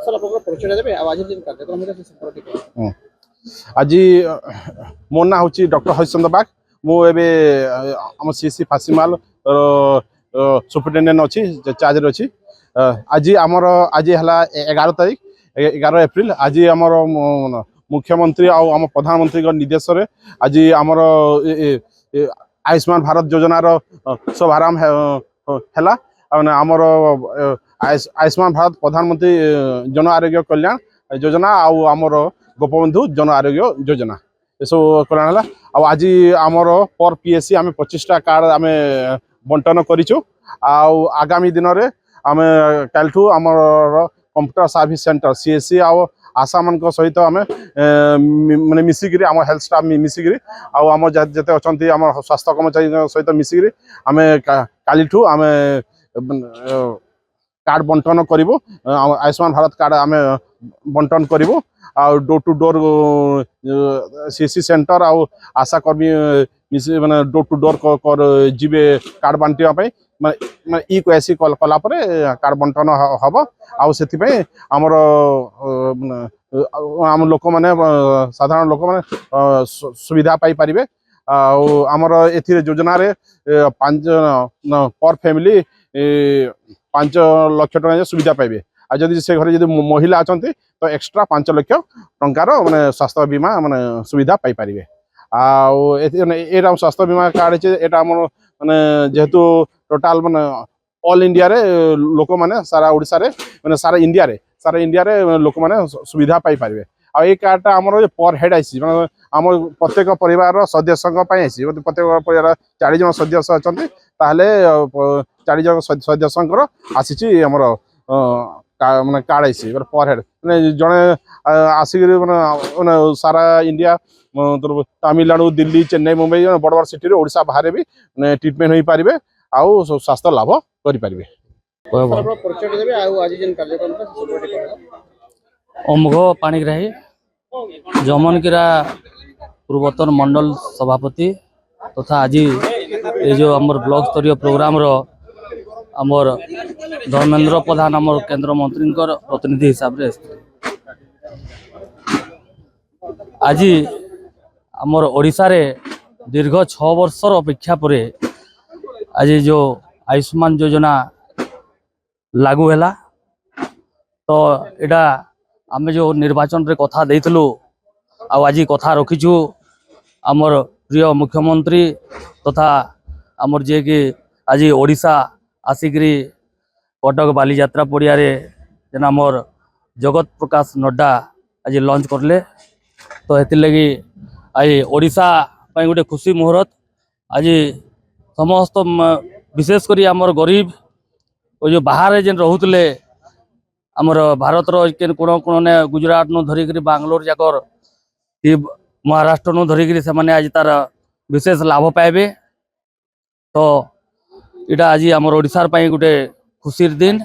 Sir आपको परिचय देबे आज दिन कार्यक्रम रे संपर्क टिके आज मो ना हूँ डॉक्टर हरिचंद्र बाग मु एबे आम सीसी फासीमाल सुपरिटेडेंट अच्छी चार्ज अच्छी आज आमर आज है 11 तारीख 11 एप्रिल आज आमर मुख्यमंत्री आम प्रधानमंत्री निर्देश आज आमर आयुष्मान भारत योजनार शुभारंभ है आमर आयुष्मान भारत प्रधानमंत्री जन आरोग्य कल्याण योजना आमर गोपबंधु जन आरोग्य योजना ये सब कल्याण है आज आमर पर पीएससी आम 25टा कार्ड आम बंटन करूँ आगामी दिन में आम कल आमर कंप्यूटर सर्विस सेंटर सीएससी आशा मान सहित आम माने मिसिक आम हेल्थ स्टाफ मिसिक आम जिते अच्छा आम स्वास्थ्य कर्मचारी सहित मिसिक आम काली आम कार्ड बंटन करूँ आयुष्मान भारत कार्ड आम बंटन करूँ door to door CC centre ASHA कर्मी माने डोर टू डोर जीवे कार्ड बांटापी मैं ई कैसी कलापर कार्ड बंटन हम आमर आम लोक मैंने साधारण लोक मैंने सुविधा पाई पारे आमर ए योजना रे 5 पर फैमिली 5 लाख टका सुविधा पाइबे जदि से घरे जब महिला अच्छा तो एक्स्ट्रा 5 लाख टंकार माने स्वास्थ्य बीमा माने सुविधा पाई पारे आ स्वास्थ्य बीमा कार्ड है यहाँ आम माने जेहेतु टोटाल माने ऑल इंडिया रे लोक माने सारा ओडिसा रे माने सारा इंडिया रे लोक माने सुविधा पाई पारे आ ये कार्डटा आमर पर हेड आई माने आम प्रत्येक परिवार सदस्य प्रत्येक परिवार 40 जन सदस्य अच्छा ताहले 40 जन सदस्य आसी आमर माने कार्ड आई पर हेड माने जड़े आसिक माने सारा इंडिया तमिलनाडु दिल्ली चेन्नई मुंबई बड़ बड़ सिटी ओडिशा बाहर भी ट्रिटमेंट हो पारे आउ स्वास्थ्य लाभ करें अमघ पाणिग्राही जमनकिरा पूर्वतन मंडल सभापति तथा आज ये जो आमर ब्लॉक स्तरीय प्रोग्राम आमर धर्मेंद्र प्रधान आमर केंद्र मंत्री प्रतिनिधि हिसाब से आज आमर ओडिशा रे दीर्घ 6 वर्षर अपेक्षा पर आज जो आयुष्मान योजना लागू है तो एटा आम जो निर्वाचन रे कथा देइथलु आज कथा रखीचु आमर प्रिय मुख्यमंत्री तथा आमर जे कि आज ओडिशा आसिकी कटक बालीजात्रा पड़िया जेन आमर जगत प्रकाश नड्डा आज लॉन्च करले तो हेतिर लगी आज ओडिशा पाई गोटे खुशी मुहूर्त आज समस्त विशेषकर आमर गरीब जो बाहर जेन रोते आमर भारतर कोण कोण ने गुजरात नु धरिक बांग्लोर जाकर महाराष्ट्र नु धरिक से माने आज तार विशेष लाभ पाइबे तो इटा आज आमर ओडिशार पाई गोटे खुशीर दिन।